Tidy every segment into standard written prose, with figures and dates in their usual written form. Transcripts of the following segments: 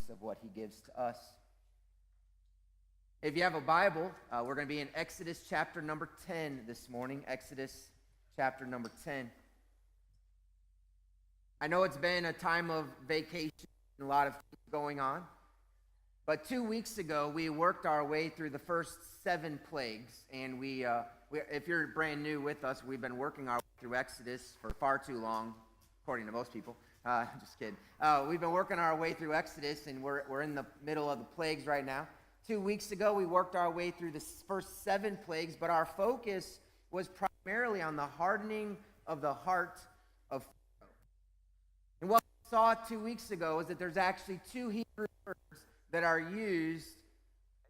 of what he gives to us. If you have a Bible, we're going to be in Exodus chapter number 10 this morning. Exodus chapter number 10. I know it's been a time of vacation and a lot of things going on. But 2 weeks ago, we worked our way through the first 7 plagues. And we if you're brand new with us, we've been working our way through Exodus for far too long, according to most people. Just kidding. We've been working our way through Exodus, and we're in the middle of the plagues right now. 2 weeks ago, we worked our way through the first 7 plagues, but our focus was primarily on the hardening of the heart of Pharaoh. And what we saw 2 weeks ago is that there's actually 2 Hebrew words that are used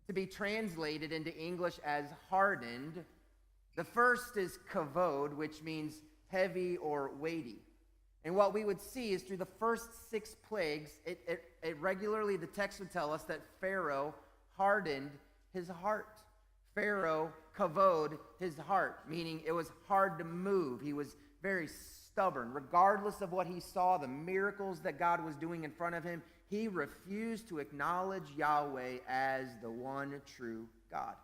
to be translated into English as hardened. The first is kavod, which means heavy or weighty. And what we would see is through the first 6 plagues, it regularly, the text would tell us that Pharaoh hardened his heart. Pharaoh kavod his heart, meaning it was hard to move. He was very stubborn. Regardless of what he saw, the miracles that God was doing in front of him, he refused to acknowledge Yahweh as the one true God.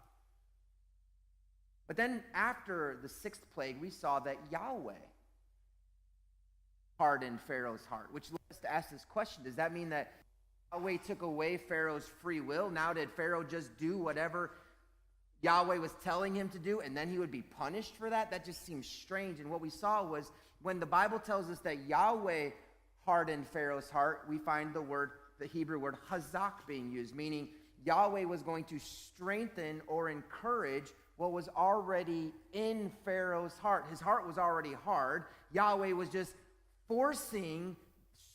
But then after the 6th plague, we saw that Yahweh hardened Pharaoh's heart, which led us to ask this question. Does that mean that Yahweh took away Pharaoh's free will? Now did Pharaoh just do whatever Yahweh was telling him to do, and then he would be punished for that? That just seems strange. And what we saw was when the Bible tells us that Yahweh hardened Pharaoh's heart, we find the Hebrew word hazak being used, meaning Yahweh was going to strengthen or encourage what was already in Pharaoh's heart. His heart was already hard. Yahweh was just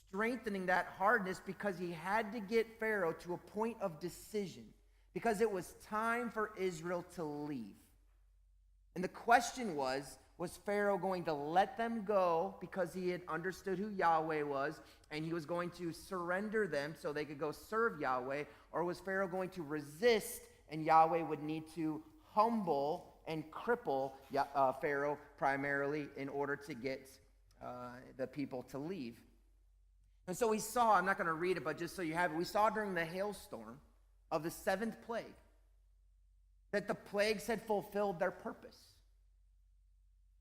strengthening that hardness because he had to get Pharaoh to a point of decision, because it was time for Israel to leave. And the question was Pharaoh going to let them go because he had understood who Yahweh was and he was going to surrender them so they could go serve Yahweh? Or was Pharaoh going to resist and Yahweh would need to humble and cripple Pharaoh primarily in order to get the people to leave? And so we saw, I'm not going to read it, but just so you have it, we saw during the hailstorm of the 7th plague that the plagues had fulfilled their purpose.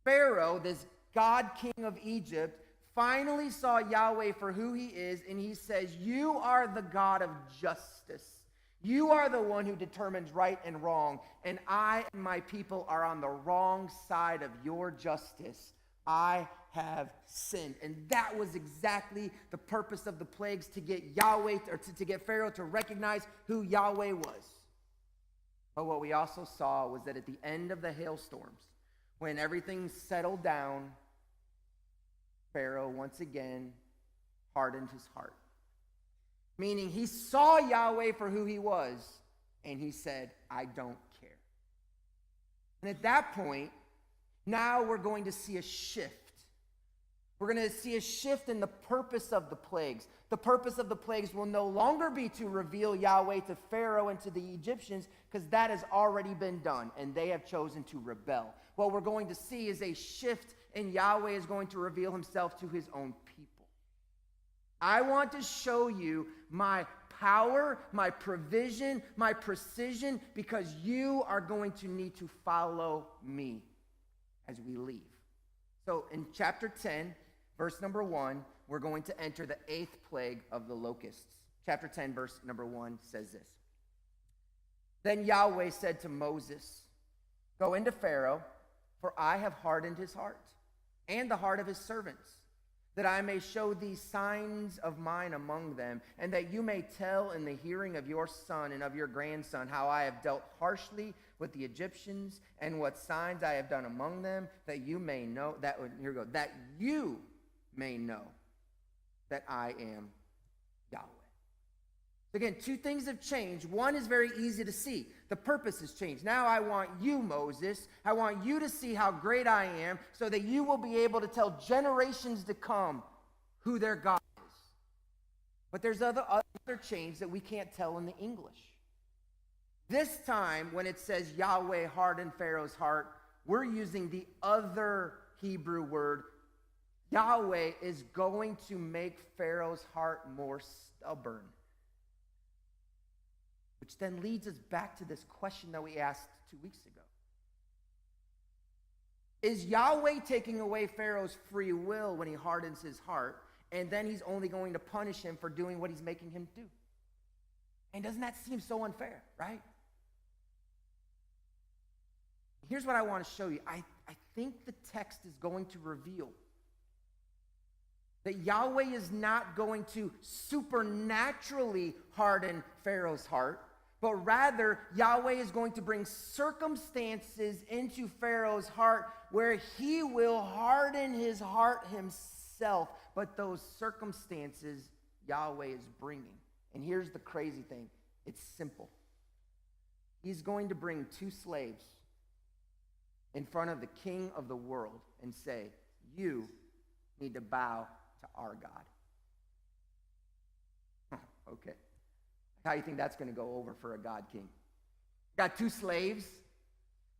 Pharaoh, this God king of Egypt, finally saw Yahweh for who he is, and he says, "You are the God of justice. You are the one who determines right and wrong, and I and my people are on the wrong side of your justice. I have sinned." And that was exactly the purpose of the plagues, to get Yahweh, or to get Pharaoh to recognize who Yahweh was. But what we also saw was that at the end of the hailstorms, when everything settled down, Pharaoh once again hardened his heart. Meaning he saw Yahweh for who he was, and he said, "I don't care." And at that point, now we're going to see a shift. We're going to see a shift in the purpose of the plagues. The purpose of the plagues will no longer be to reveal Yahweh to Pharaoh and to the Egyptians, because that has already been done, and they have chosen to rebel. What we're going to see is a shift, and Yahweh is going to reveal himself to his own people. I want to show you my power, my provision, my precision, because you are going to need to follow me as we leave. So in chapter 10, verse number 1, we're going to enter the 8th plague of the locusts. Chapter 10, verse number 1 says this. Then Yahweh said to Moses, "Go into Pharaoh, for I have hardened his heart and the heart of his servants, that I may show these signs of mine among them, and that you may tell in the hearing of your son and of your grandson how I have dealt harshly with the Egyptians and what signs I have done among them, that you may know that you may know that I am Yahweh." So again, 2 things have changed. One is very easy to see. The purpose has changed. Now I want you, Moses, I want you to see how great I am, so that you will be able to tell generations to come who their God is. But there's other change that we can't tell in the English. This time, when it says Yahweh hardened Pharaoh's heart, we're using the other Hebrew word. Yahweh is going to make Pharaoh's heart more stubborn. Which then leads us back to this question that we asked 2 weeks ago. Is Yahweh taking away Pharaoh's free will when he hardens his heart, and then he's only going to punish him for doing what he's making him do? And doesn't that seem so unfair, right? Here's what I want to show you. I think the text is going to reveal that Yahweh is not going to supernaturally harden Pharaoh's heart, but rather Yahweh is going to bring circumstances into Pharaoh's heart where he will harden his heart himself. But those circumstances Yahweh is bringing. And here's the crazy thing. It's simple. He's going to bring 2 slaves in front of the king of the world and say, you need to bow to our God. Okay. How do you think that's going to go over for a God king? Got 2 slaves.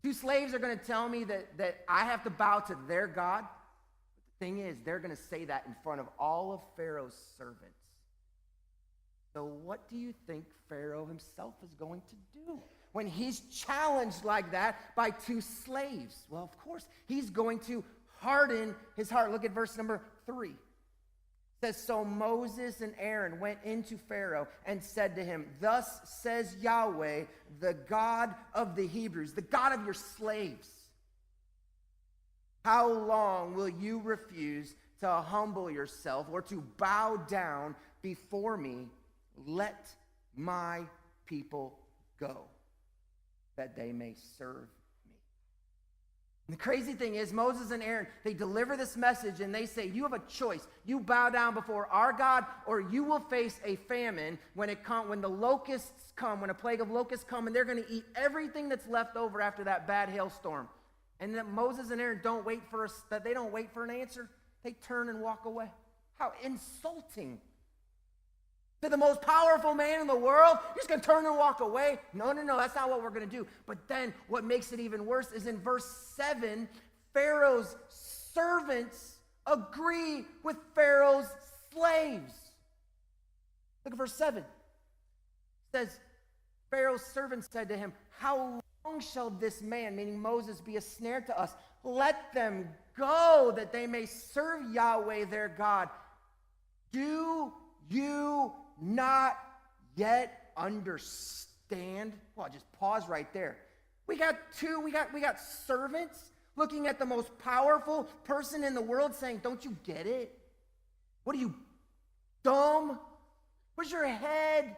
2 slaves are going to tell me that I have to bow to their God. But the thing is, they're going to say that in front of all of Pharaoh's servants. So what do you think Pharaoh himself is going to do when he's challenged like that by 2 slaves? Well, of course, he's going to harden his heart. Look at verse number 3. It says, so Moses and Aaron went into Pharaoh and said to him, thus says Yahweh, the God of the Hebrews, the God of your slaves. How long will you refuse to humble yourself or to bow down before me? Let my people go, that they may serve me. And the crazy thing is, Moses and Aaron, they deliver this message and they say, you have a choice. You bow down before our God, or you will face a famine when the locusts come, when a plague of locusts come, and they're going to eat everything that's left over after that bad hailstorm. And that Moses and Aaron don't wait for an answer. They turn and walk away. How insulting. To the most powerful man in the world, you're just going to turn and walk away? No, that's not what we're going to do. But then what makes it even worse is in verse 7, Pharaoh's servants agree with Pharaoh's slaves. Look at verse 7. It says, Pharaoh's servants said to him, how long shall this man, meaning Moses, be a snare to us? Let them go, that they may serve Yahweh their God. Do you not yet understand? Well, just pause right there. We got servants looking at the most powerful person in the world saying, don't you get it? What are you, dumb? Where's your head?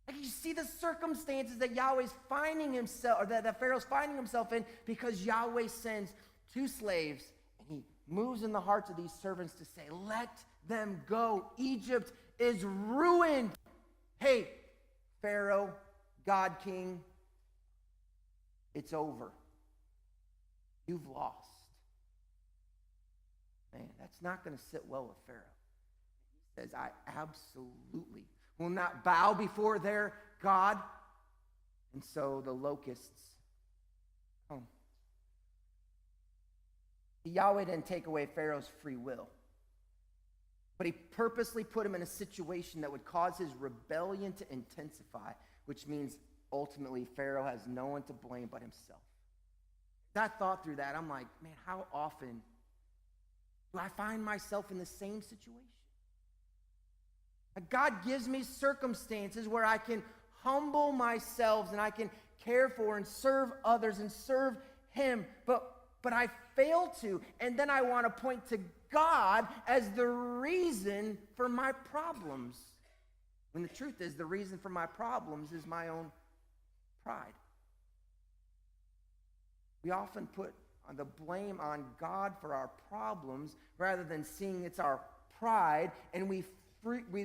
Like, you see the circumstances that Yahweh's finding himself, or that Pharaoh's finding himself in, because Yahweh sends 2 slaves, and he moves in the hearts of these servants to say, let them go. Egypt is ruined. Hey, Pharaoh, God King, it's over. You've lost. Man, that's not going to sit well with Pharaoh. He says, I absolutely will not bow before their God. And so the locusts come. Yahweh didn't take away Pharaoh's free will, but he purposely put him in a situation that would cause his rebellion to intensify, which means ultimately Pharaoh has no one to blame but himself. As I thought through that, I'm like, man, how often do I find myself in the same situation? God gives me circumstances where I can humble myself and I can care for and serve others and serve him, but I fail to, and then I want to point to God as the reason for my problems. When the truth is, the reason for my problems is my own pride. We often put the blame on God for our problems rather than seeing it's our pride, and we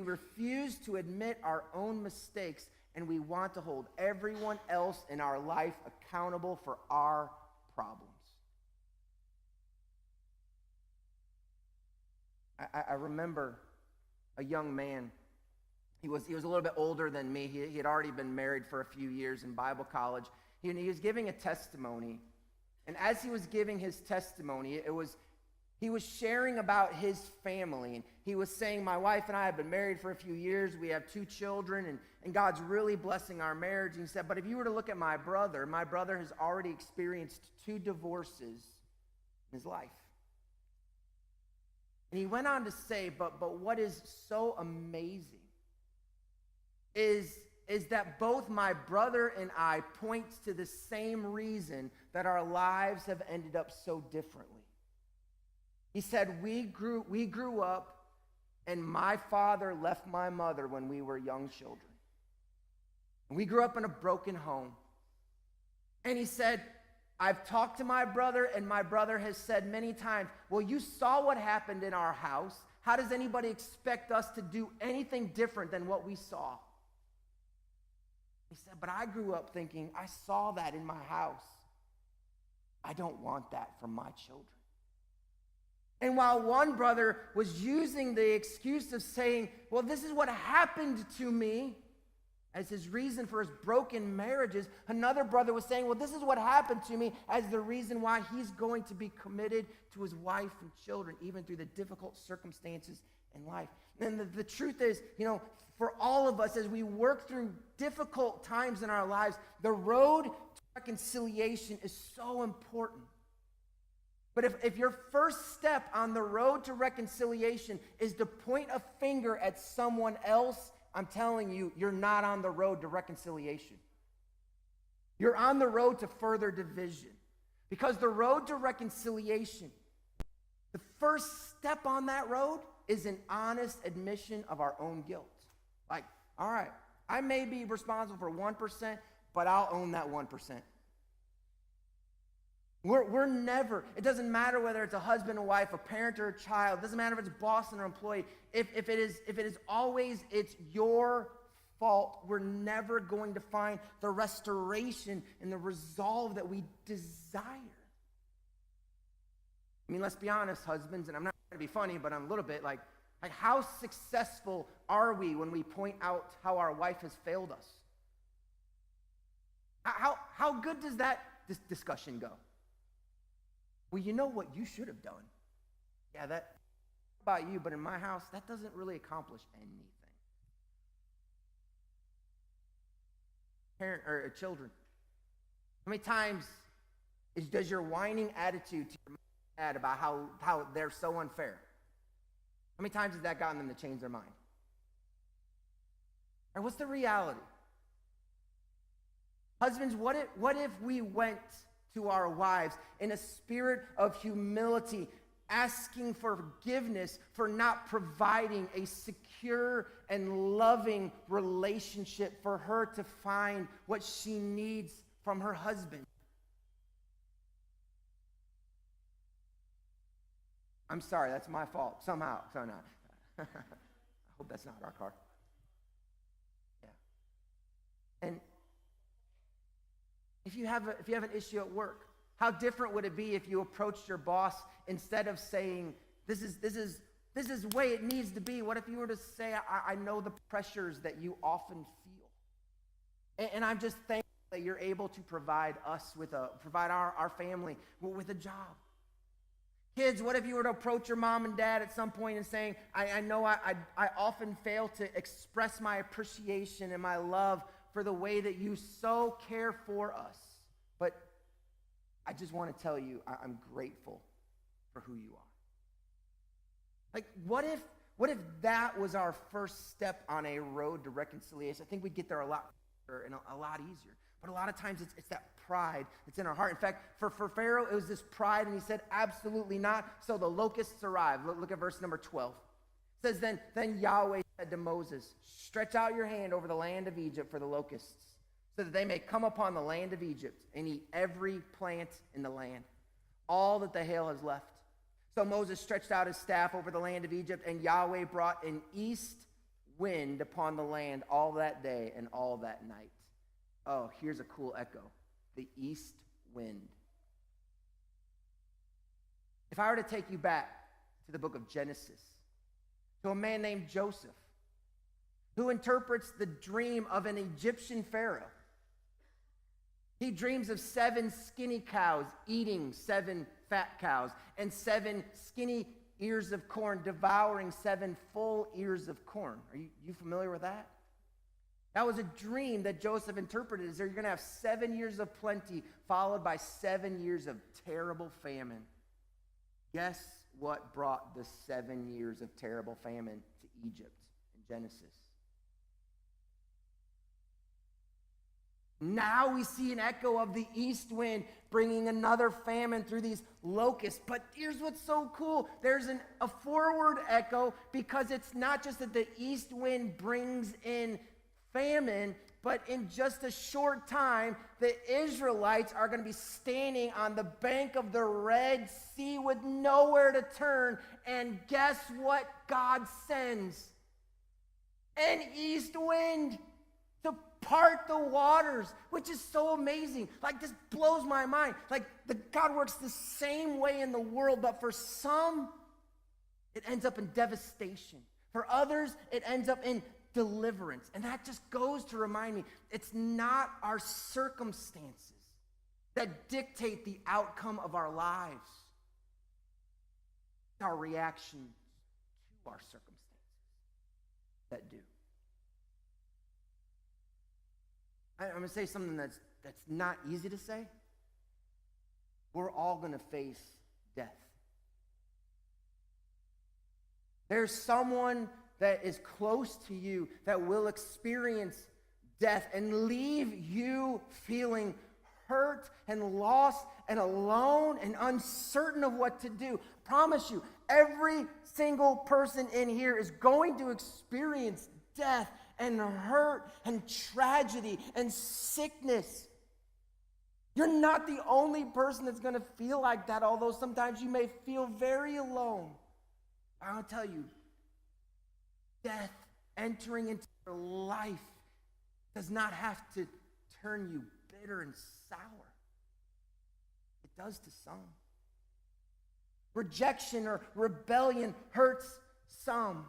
refuse to admit our own mistakes, and we want to hold everyone else in our life accountable for our problems. I remember a young man. He was a little bit older than me. He had already been married for a few years in Bible college. He was giving a testimony. And as he was giving his testimony, he was sharing about his family, and he was saying, my wife and I have been married for a few years. We have 2 children, and God's really blessing our marriage. And he said, but if you were to look at my brother has already experienced 2 divorces in his life. And he went on to say, but what is so amazing is that both my brother and I points to the same reason that our lives have ended up so differently. He said, we grew up, and my father left my mother when we were young children. And we grew up in a broken home. And he said, I've talked to my brother, and my brother has said many times, well, you saw what happened in our house. How does anybody expect us to do anything different than what we saw? He said, but I grew up thinking, I saw that in my house. I don't want that from my children. And while one brother was using the excuse of saying, well, this is what happened to me, as his reason for his broken marriages, another brother was saying, well, this is what happened to me as the reason why he's going to be committed to his wife and children, even through the difficult circumstances in life. And the truth is, for all of us, as we work through difficult times in our lives, the road to reconciliation is so important. But if your first step on the road to reconciliation is to point a finger at someone else, I'm telling you, you're not on the road to reconciliation. You're on the road to further division. Because the road to reconciliation, the first step on that road is an honest admission of our own guilt. Like, all right, I may be responsible for 1%, but I'll own that 1%. We're never, it doesn't matter whether it's a husband or wife, a parent or a child, it doesn't matter if it's a boss or employee. If it is always, it's your fault, we're never going to find the restoration and the resolve that we desire. I mean, let's be honest, husbands, and I'm not trying to be funny, but I'm a little bit like how successful are we when we point out how our wife has failed us? How good does that discussion go? Well, you know what you should have done. Yeah, that about you, but in my house, that doesn't really accomplish anything. Parent or children, how many times does your whining attitude to your mom and dad about how they're so unfair? How many times has that gotten them to change their mind? Or what's the reality? Husbands, what if we went to our wives in a spirit of humility, asking for forgiveness for not providing a secure and loving relationship for her to find what she needs from her husband? I'm sorry, that's my fault. Somehow. I hope that's not our car. Yeah. And if you have an issue at work, how different would it be if you approached your boss instead of saying, this is the way it needs to be? What if you were to say, I know the pressures that you often feel. And I'm just thankful that you're able to provide our family with a job. Kids, what if you were to approach your mom and dad at some point and saying, I know I often fail to express my appreciation and my love for the way that you so care for us. But I just want to tell you, I'm grateful for who you are. Like, what if that was our first step on a road to reconciliation? I think we'd get there a lot faster and a lot easier. But a lot of times it's that pride that's in our heart. In fact, for Pharaoh, it was this pride, and he said, absolutely not. So the locusts arrived. Look at verse number 12. It says, then Yahweh said to Moses, stretch out your hand over the land of Egypt for the locusts, so that they may come upon the land of Egypt and eat every plant in the land, all that the hail has left. So Moses stretched out his staff over the land of Egypt, and Yahweh brought an east wind upon the land all that day and all that night. Oh, here's a cool echo. The east wind. If I were to take you back to the book of Genesis, to a man named Joseph, who interprets the dream of an Egyptian pharaoh. He dreams of 7 skinny cows eating 7 fat cows, and 7 skinny ears of corn devouring 7 full ears of corn. Are you familiar with that? That was a dream that Joseph interpreted as you're going to have 7 years of plenty followed by 7 years of terrible famine. Guess what brought the 7 years of terrible famine to Egypt in Genesis? Now we see an echo of the east wind bringing another famine through these locusts. But here's what's so cool. There's a forward echo, because it's not just that the east wind brings in famine, but in just a short time, the Israelites are going to be standing on the bank of the Red Sea with nowhere to turn. And guess what God sends? An east wind to part the waters, which is so amazing. Like, this blows my mind. Like, God works the same way in the world, but for some, it ends up in devastation. For others, it ends up in deliverance. And that just goes to remind me, it's not our circumstances that dictate the outcome of our lives. It's our reaction to our circumstances that do. I'm going to say something that's not easy to say. We're all going to face death. There's someone that is close to you that will experience death and leave you feeling hurt and lost and alone and uncertain of what to do. I promise you, every single person in here is going to experience death and hurt and tragedy and sickness. You're not the only person that's going to feel like that, although sometimes you may feel very alone. I'll tell you, death entering into your life does not have to turn you bitter and sour. It does to some. Rejection or rebellion hurts some.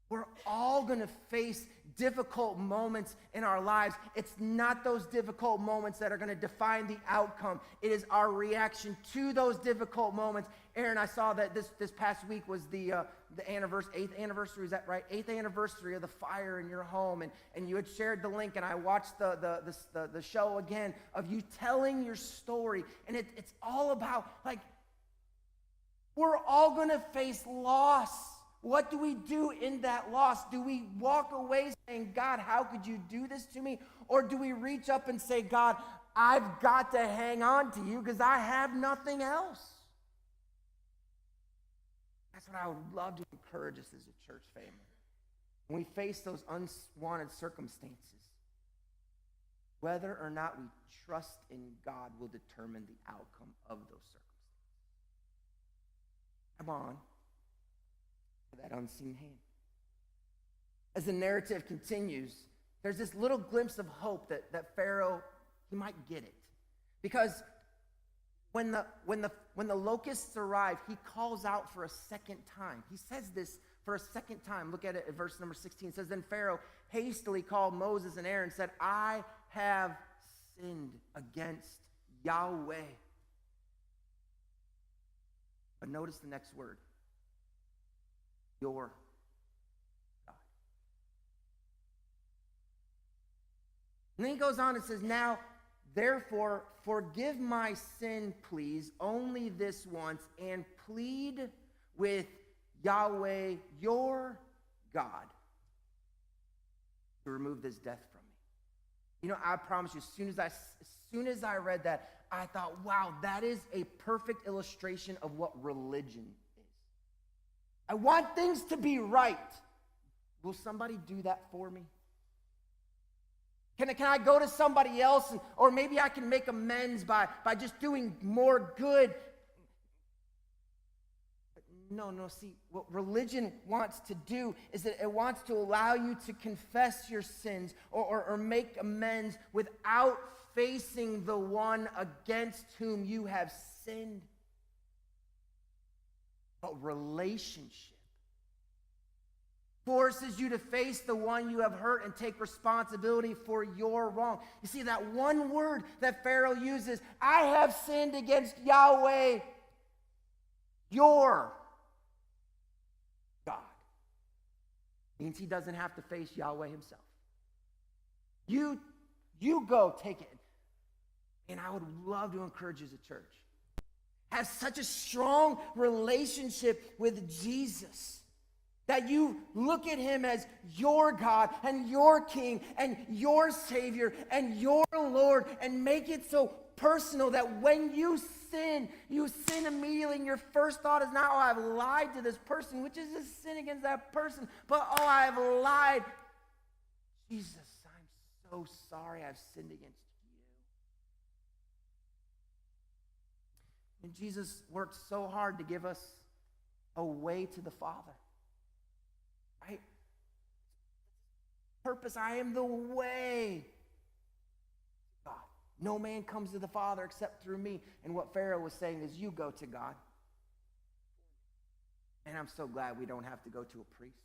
We're all going to face difficult moments in our lives. It's not those difficult moments that are going to define the outcome. It is our reaction to those difficult moments. Aaron, I saw that this past week was the 8th anniversary, is that right? 8th anniversary of the fire in your home, and you had shared the link, and I watched the show again of you telling your story, and it's all about, like, we're all going to face loss. What do we do in that loss? Do we walk away saying, God, how could you do this to me? Or do we reach up and say, God, I've got to hang on to you because I have nothing else? That's what I would love to encourage us as a church family. When we face those unwanted circumstances, whether or not we trust in God will determine the outcome of those circumstances. Come on. That unseen hand. As the narrative continues, there's this little glimpse of hope that Pharaoh, he might get it. Because when the locusts arrive, he calls out for a second time. He says this for a second time. Look at it at verse number 16. It says, then Pharaoh hastily called Moses and Aaron and said, I have sinned against Yahweh. But notice the next word. Your God. And then he goes on and says, now, therefore, forgive my sin, please, only this once, and plead with Yahweh, your God, to remove this death from me. You know, I promise you, as soon as I read that, I thought, wow, that is a perfect illustration of what religion is. I want things to be right. Will somebody do that for me? Can I go to somebody else, or maybe I can make amends by just doing more good? But no, see, what religion wants to do is that it wants to allow you to confess your sins or make amends without facing the one against whom you have sinned. But relationship, forces you to face the one you have hurt and take responsibility for your wrong. You see, that one word that Pharaoh uses, I have sinned against Yahweh, your God, means he doesn't have to face Yahweh himself. You go take it. And I would love to encourage you as a church. Have such a strong relationship with Jesus that you look at him as your God and your King and your Savior and your Lord, and make it so personal that when you sin immediately, and your first thought is not, oh, I've lied to this person, which is a sin against that person, but, oh, I've lied. Jesus, I'm so sorry I've sinned against you. And Jesus worked so hard to give us a way to the Father. Right? Purpose, I am the way. God. No man comes to the Father except through me. And what Pharaoh was saying is, you go to God. And I'm so glad we don't have to go to a priest.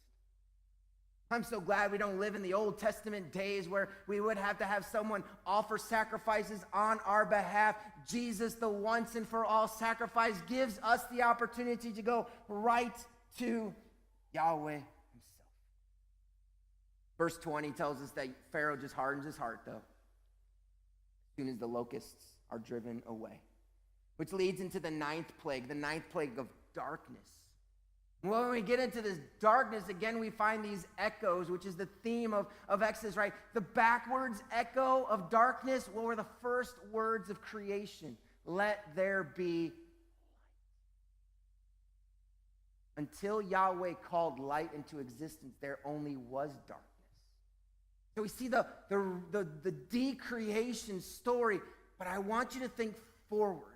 I'm so glad we don't live in the Old Testament days where we would have to have someone offer sacrifices on our behalf. Jesus, the once and for all sacrifice, gives us the opportunity to go right to Yahweh himself. Verse 20 tells us that Pharaoh just hardens his heart, though, as soon as the locusts are driven away. Which leads into the ninth plague of darkness. Well, when we get into this darkness, again, we find these echoes, which is the theme of Exodus, right? The backwards echo of darkness, what were the first words of creation? Let there be light. Until Yahweh called light into existence, there only was darkness. So we see the decreation story, but I want you to think forwards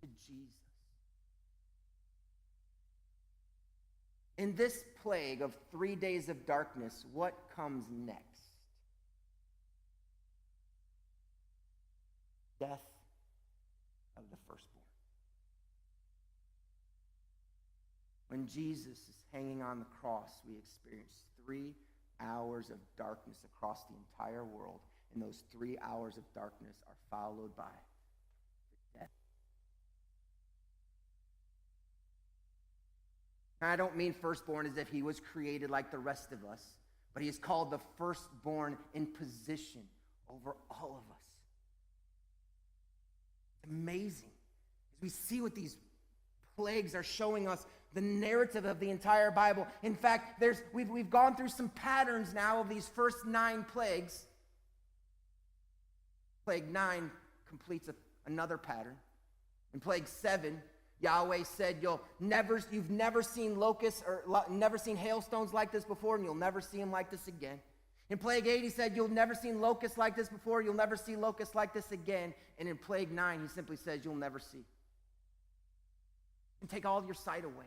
to Jesus. In this plague of 3 days of darkness, what comes next? Death of the firstborn. When Jesus is hanging on the cross, we experience 3 hours of darkness across the entire world, and those 3 hours of darkness are followed by death. And I don't mean firstborn as if he was created like the rest of us, but he is called the firstborn in position over all of us. It's amazing. As we see what these plagues are showing us, the narrative of the entire Bible. In fact, we've gone through some patterns now of these first 9 plagues. Plague 9 completes another pattern. In plague 7, Yahweh said, you've never seen locusts or never seen hailstones like this before, and you'll never see them like this again. In plague 8, he said, you'll never seen locusts like this before, you'll never see locusts like this again. And in plague 9, he simply says, you'll never see. And take all your sight away.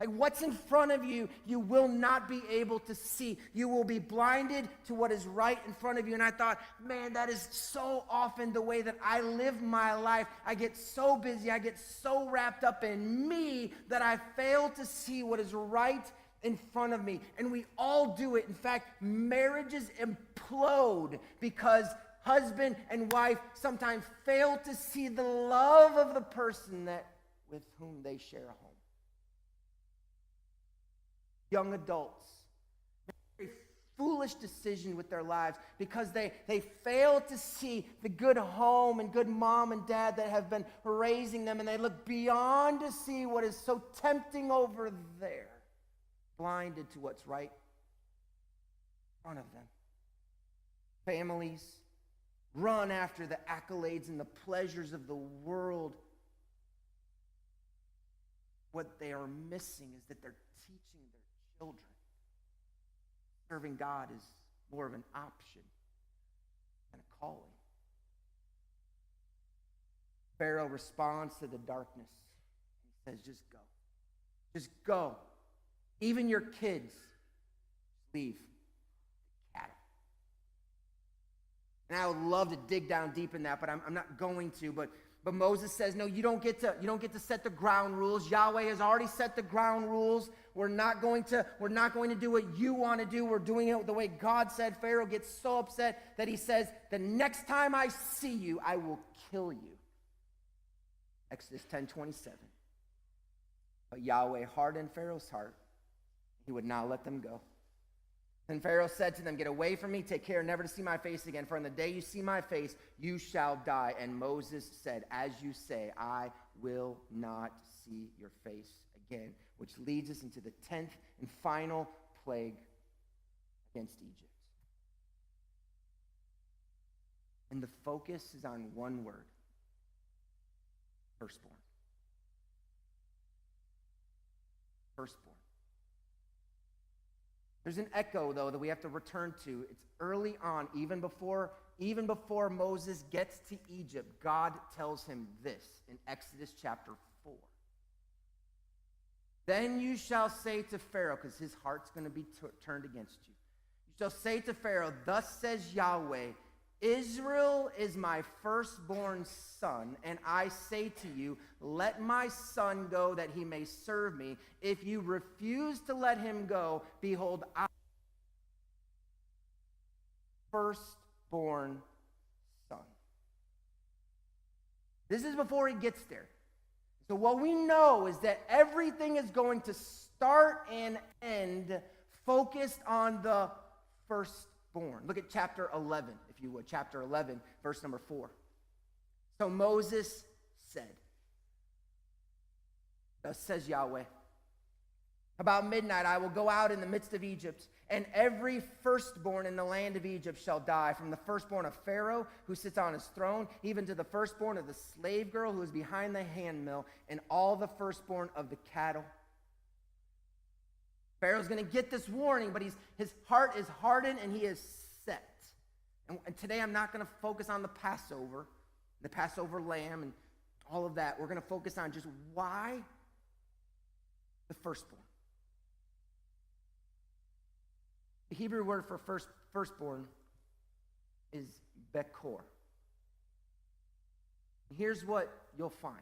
Like what's in front of you, you will not be able to see. You will be blinded to what is right in front of you. And I thought, man, that is so often the way that I live my life. I get so busy, I get so wrapped up in me that I fail to see what is right in front of me. And we all do it. In fact, marriages implode because husband and wife sometimes fail to see the love of the person with whom they share a home. Young adults make a very foolish decision with their lives because they fail to see the good home and good mom and dad that have been raising them, and they look beyond to see what is so tempting over there, blinded to what's right in front of them. Families run after the accolades and the pleasures of the world. What they are missing is that they're teaching their children serving God is more of an option than a calling. Pharaoh responds to the darkness. He says, just go. Just go. Even your kids, leave the cattle. And I would love to dig down deep in that, but I'm not going to. But But Moses says, no, you don't get to set the ground rules. Yahweh has already set the ground rules. We're not going to do what you want to do. We're doing it the way God said. Pharaoh gets so upset that he says, the next time I see you, I will kill you. Exodus 10:27. But Yahweh hardened Pharaoh's heart. He would not let them go. Then Pharaoh said to them, get away from me, take care never to see my face again, for on the day you see my face, you shall die. And Moses said, as you say, I will not see your face again, which leads us into the 10th and final plague against Egypt. And the focus is on one word: firstborn. Firstborn. There's an echo, though, that we have to return to. It's early on, even before Moses gets to Egypt, God tells him this in Exodus chapter 4. Then you shall say to Pharaoh, because his heart's going to be turned against you. You shall say to Pharaoh, thus says Yahweh, Israel is my firstborn son, and I say to you, let my son go that he may serve me. If you refuse to let him go, behold, I firstborn son. This is before he gets there. So what we know is that everything is going to start and end focused on the firstborn. Look at chapter 11, if you would. Chapter 11, verse number 4. So Moses said, thus says Yahweh, about midnight I will go out in the midst of Egypt, and every firstborn in the land of Egypt shall die, from the firstborn of Pharaoh, who sits on his throne, even to the firstborn of the slave girl who is behind the handmill, and all the firstborn of the cattle. Pharaoh's going to get this warning, but his heart is hardened and he is set. And today I'm not going to focus on the Passover lamb, and all of that. We're going to focus on just why the firstborn. The Hebrew word for firstborn is bechor. Here's what you'll find.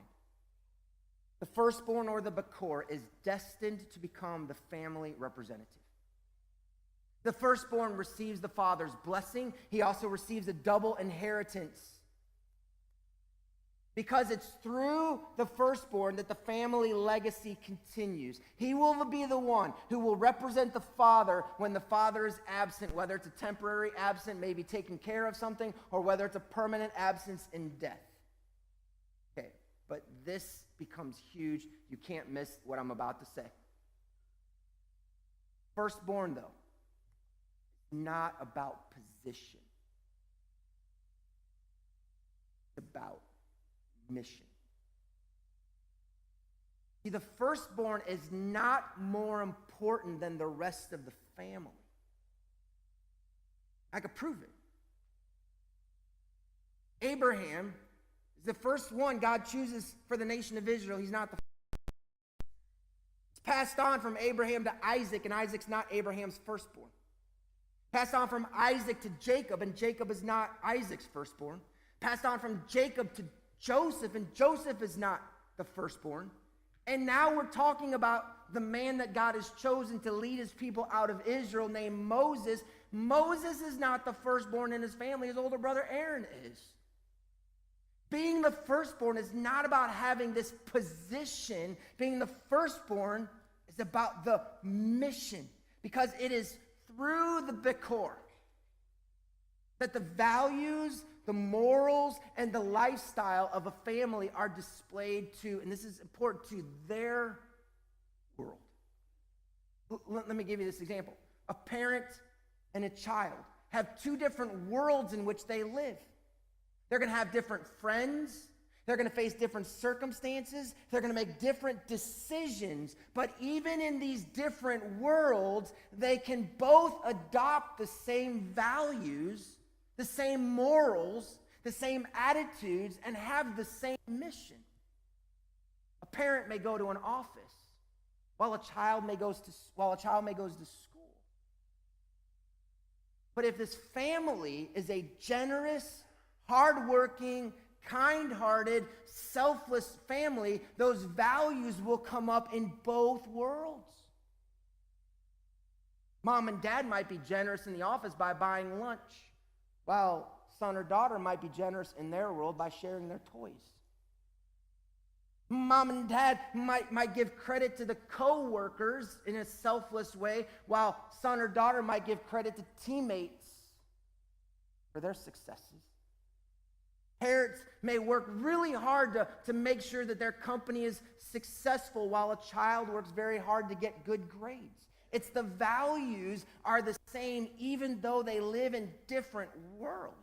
The firstborn, or the bechor, is destined to become the family representative. The firstborn receives the father's blessing. He also receives a double inheritance, because it's through the firstborn that the family legacy continues. He will be the one who will represent the father when the father is absent, whether it's a temporary absence, maybe taking care of something, or whether it's a permanent absence in death. Okay, but this becomes huge. You can't miss what I'm about to say. Firstborn, though, not about position. It's about mission. See, the firstborn is not more important than the rest of the family. I could prove it. Abraham is the first one God chooses for the nation of Israel. He's not the first. It's passed on from Abraham to Isaac, and Isaac's not Abraham's firstborn. Passed on from Isaac to Jacob, and Jacob is not Isaac's firstborn. Passed on from Jacob to Joseph, and Joseph is not the firstborn. And now we're talking about the man that God has chosen to lead his people out of Israel, named Moses. Moses is not the firstborn in his family. His older brother Aaron is. Being the firstborn is not about having this position. Being the firstborn is about the mission, because it is through the bechor that the values, the morals, and the lifestyle of a family are displayed to, and this is important, to their world. Let me give you this example. A parent and a child have two different worlds in which they live. They're going to have different friends. They're going to face different circumstances. They're going to make different decisions. But even in these different worlds, they can both adopt the same values, the same morals, the same attitudes, and have the same mission. A parent may go to an office while a child may go to school. But if this family is a generous, hardworking, kind-hearted, selfless family, those values will come up in both worlds. Mom and dad might be generous in the office by buying lunch, while son or daughter might be generous in their world by sharing their toys. Mom and dad might give credit to the co-workers in a selfless way, while son or daughter might give credit to teammates for their successes. Parents may work really hard to make sure that their company is successful, while a child works very hard to get good grades. It's the values are the same even though they live in different worlds.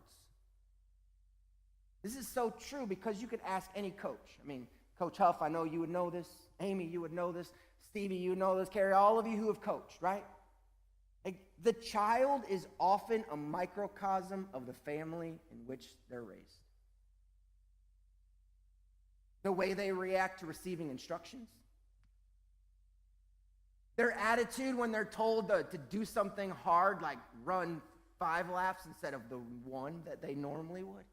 This is so true because you could ask any coach. I mean, Coach Huff, I know you would know this. Amy, you would know this. Stevie, you know this. Carrie, all of you who have coached, right? Like, the child is often a microcosm of the family in which they're raised. The way they react to receiving instructions. Their attitude when they're told to do something hard, like run 5 laps instead of the 1 that they normally would.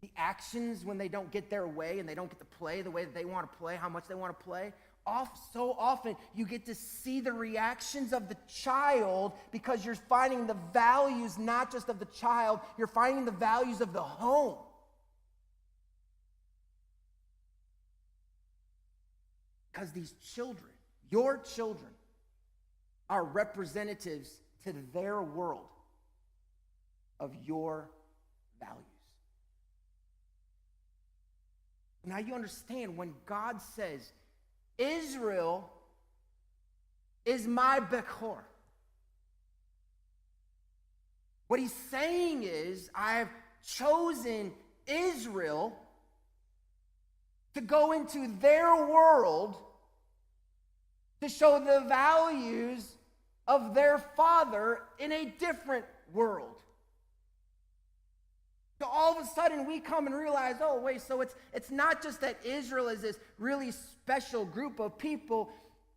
The actions when they don't get their way and they don't get to play the way that they want to play, how much they want to play. So often you get to see the reactions of the child because you're finding the values not just of the child, you're finding the values of the home. Because these children, your children, are representatives to their world of your values. Now you understand when God says, Israel is my bechor. What he's saying is, I've chosen Israel to go into their world to show the values of their father in a different world. So all of a sudden we come and realize, oh wait, so it's not just that Israel is this really special group of people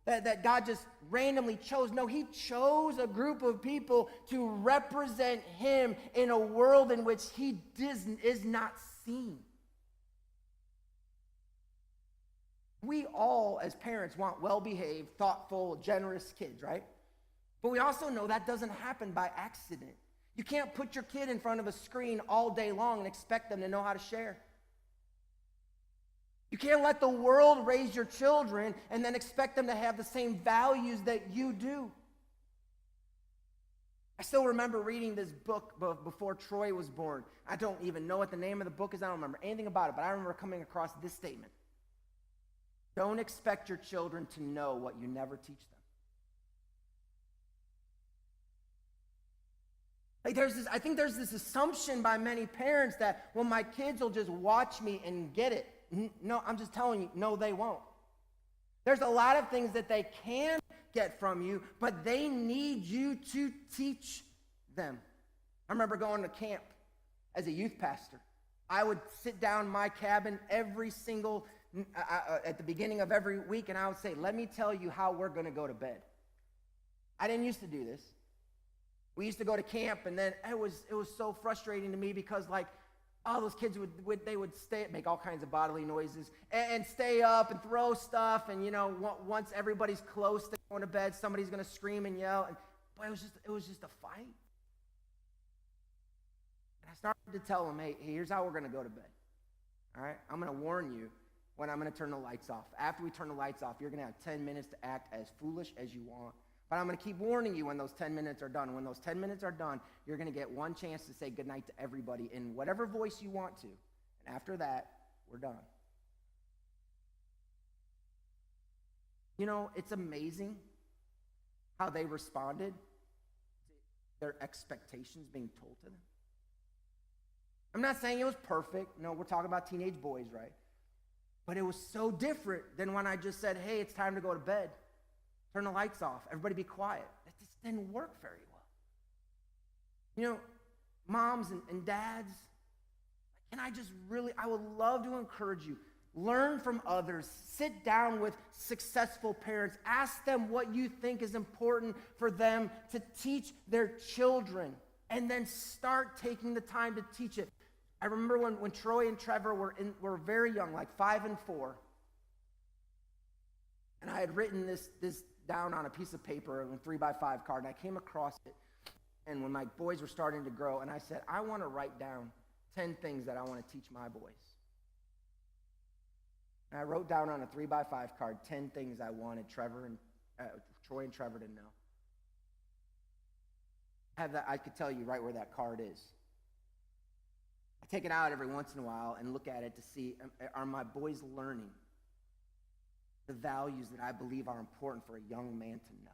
that God just randomly chose. No, he chose a group of people to represent him in a world in which he is not seen. We all, as parents, want well-behaved, thoughtful, generous kids, right? But we also know that doesn't happen by accident. You can't put your kid in front of a screen all day long and expect them to know how to share. You can't let the world raise your children and then expect them to have the same values that you do. I still remember reading this book before Troy was born. I don't even know what the name of the book is. I don't remember anything about it, but I remember coming across this statement. Don't expect your children to know what you never teach them. Like I think there's this assumption by many parents that, well, my kids will just watch me and get it. No, I'm just telling you, no, they won't. There's a lot of things that they can get from you, but they need you to teach them. I remember going to camp as a youth pastor. I would sit down in my cabin every single at the beginning of every week, and I would say, let me tell you how we're going to go to bed. I didn't used to do this. We used to go to camp, and then it was so frustrating to me because, like, all those kids would stay, make all kinds of bodily noises, and stay up and throw stuff, and, you know, once everybody's close to going to bed, somebody's going to scream and yell, and boy, it was just a fight. And I started to tell them, hey, here's how we're going to go to bed. All right, I'm going to warn you when I'm going to turn the lights off. After we turn the lights off, you're going to have 10 minutes to act as foolish as you want. But I'm going to keep warning you when those 10 minutes are done. When those 10 minutes are done, you're going to get one chance to say goodnight to everybody in whatever voice you want to. And after that, we're done. You know, it's amazing how they responded to their expectations being told to them. I'm not saying it was perfect. No, we're talking about teenage boys, right? But it was so different than when I just said, hey, it's time to go to bed. Turn the lights off. Everybody be quiet. That just didn't work very well. You know, moms and dads, I would love to encourage you. Learn from others. Sit down with successful parents. Ask them what you think is important for them to teach their children. And then start taking the time to teach it. I remember when Troy and Trevor were very young, like 5 and 4. And I had written this down on a piece of paper, a 3x5 card, and I came across it. And when my boys were starting to grow, and I said, I want to write down 10 things that I want to teach my boys. And I wrote down on a 3x5 card 10 things I wanted Troy and Trevor to know. I could tell you right where that card is. I take it out every once in a while and look at it to see, are my boys learning the values that I believe are important for a young man to know?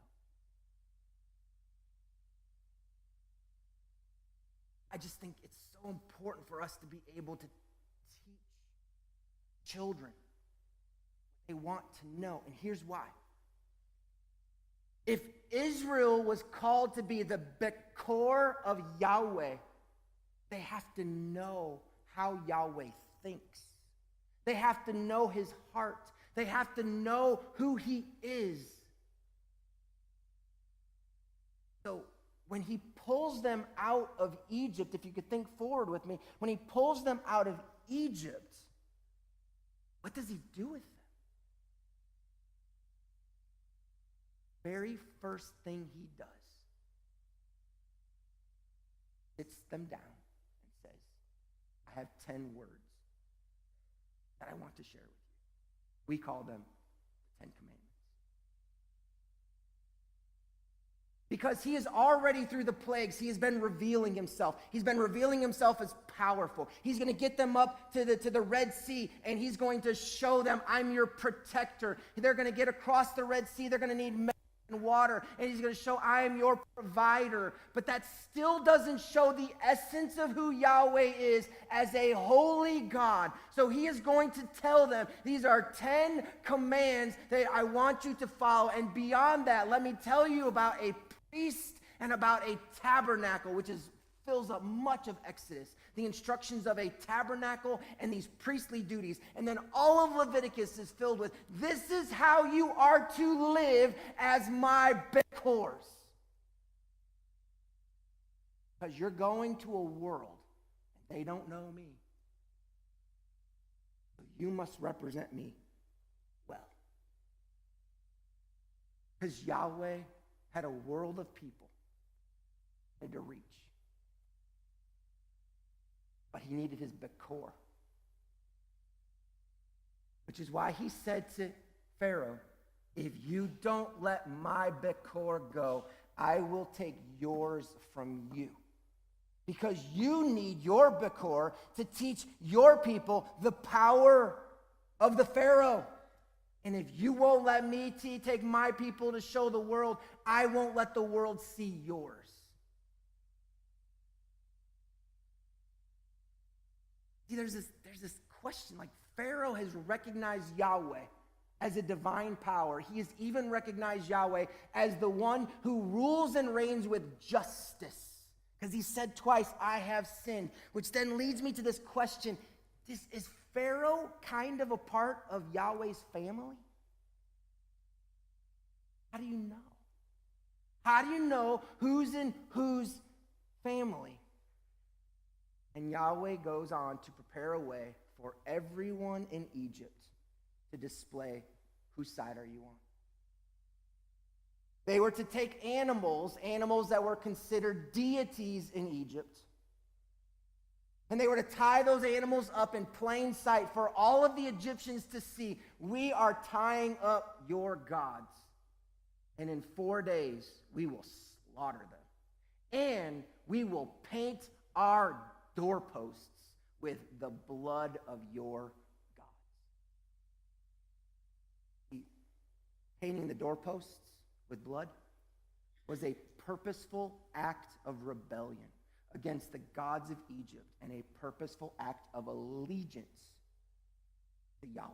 I just think it's so important for us to be able to teach children what they want to know. And here's why. If Israel was called to be the bechor of Yahweh, they have to know how Yahweh thinks. They have to know his heart. They have to know who he is. So when he pulls them out of Egypt, if you could think forward with me, when he pulls them out of Egypt, what does he do with them? Very first thing he does, sits them down and says, I have 10 words that I want to share with you. We call them the 10 Commandments. Because he is already through the plagues, he has been revealing himself. He's been revealing himself as powerful. He's going to get them up to the Red Sea, and he's going to show them, I'm your protector. They're going to get across the Red Sea. They're going to need and water, and he's going to show I am your provider. But that still doesn't show the essence of who Yahweh is as a holy God. So he is going to tell them, these are 10 commands that I want you to follow. And beyond that, let me tell you about a priest and about a tabernacle, which fills up much of Exodus. The instructions of a tabernacle and these priestly duties. And then all of Leviticus is filled with, this is how you are to live as my bechors. Because you're going to a world, and they don't know me. So you must represent me well. Because Yahweh had a world of people he had to reach. But he needed his bechor. Which is why he said to Pharaoh, if you don't let my bechor go, I will take yours from you. Because you need your bechor to teach your people the power of the Pharaoh. And if you won't let me take my people to show the world, I won't let the world see yours. See, there's this question, like Pharaoh has recognized Yahweh as a divine power. He has even recognized Yahweh as the one who rules and reigns with justice. Because he said twice, I have sinned. Which then leads me to this question. Is Pharaoh kind of a part of Yahweh's family? How do you know? How do you know who's in whose family? And Yahweh goes on to prepare a way for everyone in Egypt to display whose side are you on. They were to take animals that were considered deities in Egypt, and they were to tie those animals up in plain sight for all of the Egyptians to see. We are tying up your gods, and in 4 days we will slaughter them, and we will paint our doorposts with the blood of your gods. Painting the doorposts with blood was a purposeful act of rebellion against the gods of Egypt and a purposeful act of allegiance to Yahweh.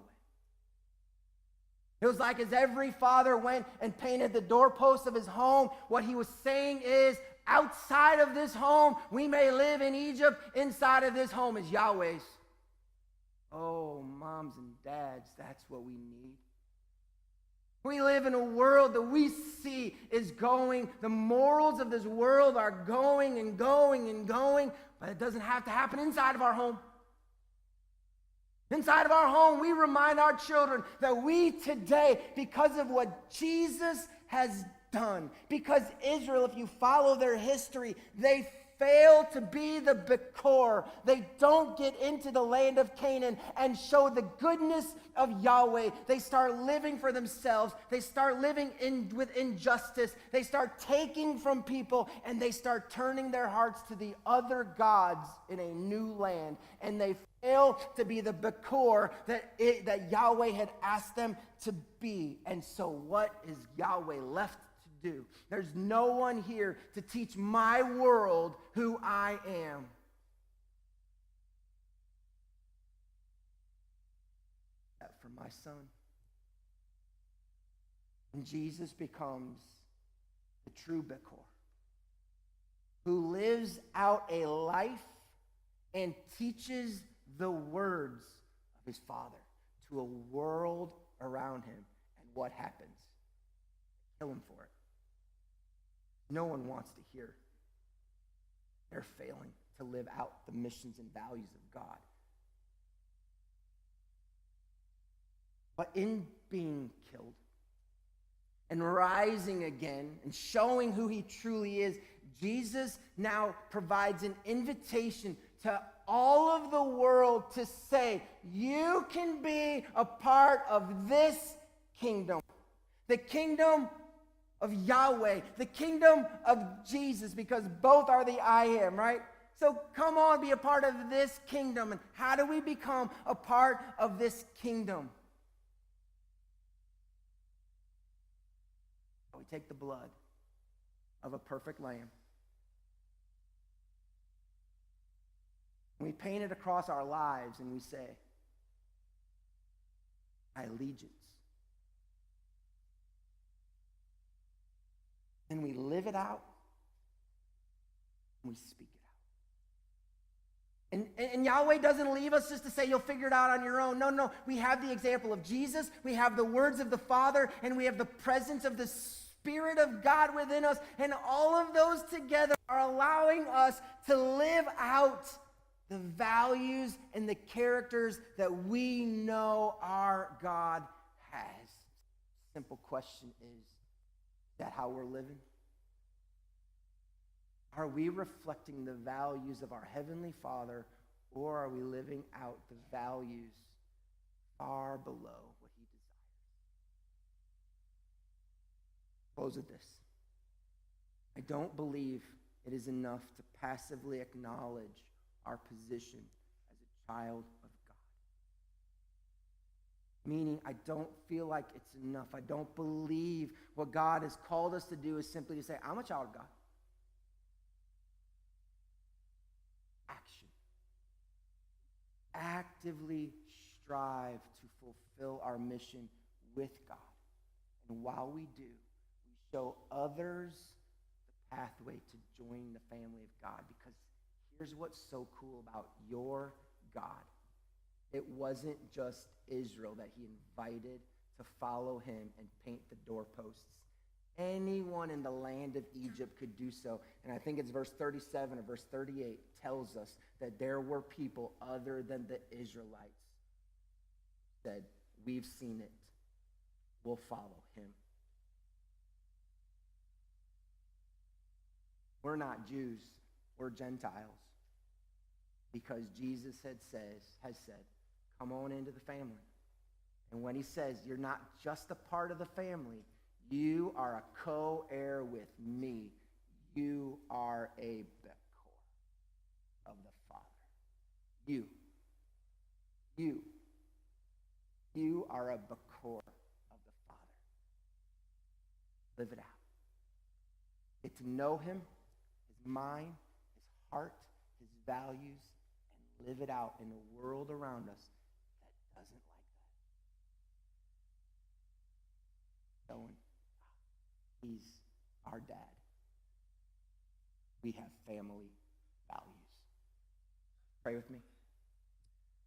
It was like as every father went and painted the doorposts of his home, what he was saying is, outside of this home, we may live in Egypt. Inside of this home is Yahweh's. Oh, moms and dads, that's what we need. We live in a world that we see is going, the morals of this world are going and going and going, but it doesn't have to happen inside of our home. Inside of our home, we remind our children that we today, because of what Jesus has done, because Israel, if you follow their history, they fail to be the bechor. They don't get into the land of Canaan and show the goodness of Yahweh. They start living for themselves. They start living with injustice. They start taking from people, and they start turning their hearts to the other gods in a new land. And they fail to be the bechor that Yahweh had asked them to be. And so what is Yahweh left to do? There's no one here to teach my world who I am. That for my son. And Jesus becomes the true bechor, who lives out a life and teaches the words of his Father to a world around him. And what happens? Kill him for it. No one wants to hear they're failing to live out the missions and values of God. But in being killed and rising again and showing who he truly is, Jesus now provides an invitation to all of the world to say, you can be a part of this kingdom. The kingdom of Yahweh, the kingdom of Jesus, because both are the I am, right? So come on, be a part of this kingdom. And how do we become a part of this kingdom? We take the blood of a perfect lamb. We paint it across our lives and we say, my allegiance. And we live it out, and we speak it out. And Yahweh doesn't leave us just to say, you'll figure it out on your own. No. We have the example of Jesus, we have the words of the Father, and we have the presence of the Spirit of God within us. And all of those together are allowing us to live out the values and the characters that we know our God has. Simple question is that how we're living? Are we reflecting the values of our Heavenly Father, or are we living out the values far below what He desires? Close with this. I don't believe it is enough to passively acknowledge our position as a child of God. Meaning, I don't feel like it's enough. I don't believe what God has called us to do is simply to say, I'm a child of God. Action. Actively strive to fulfill our mission with God. And while we do, we show others the pathway to join the family of God. Because here's what's so cool about your God. It wasn't just Israel that he invited to follow him and paint the doorposts. Anyone in the land of Egypt could do so. And I think it's verse 37 or verse 38 tells us that there were people other than the Israelites said, we've seen it. We'll follow him. We're not Jews. We're Gentiles. Because Jesus has said, come on into the family. And when he says, you're not just a part of the family, you are a co-heir with me. You are a bechor of the Father. You are a bechor of the Father. Live it out. Get to know him, his mind, his heart, his values, and live it out in a world around us that doesn't like that. Showing he's our dad. We have family values. Pray with me.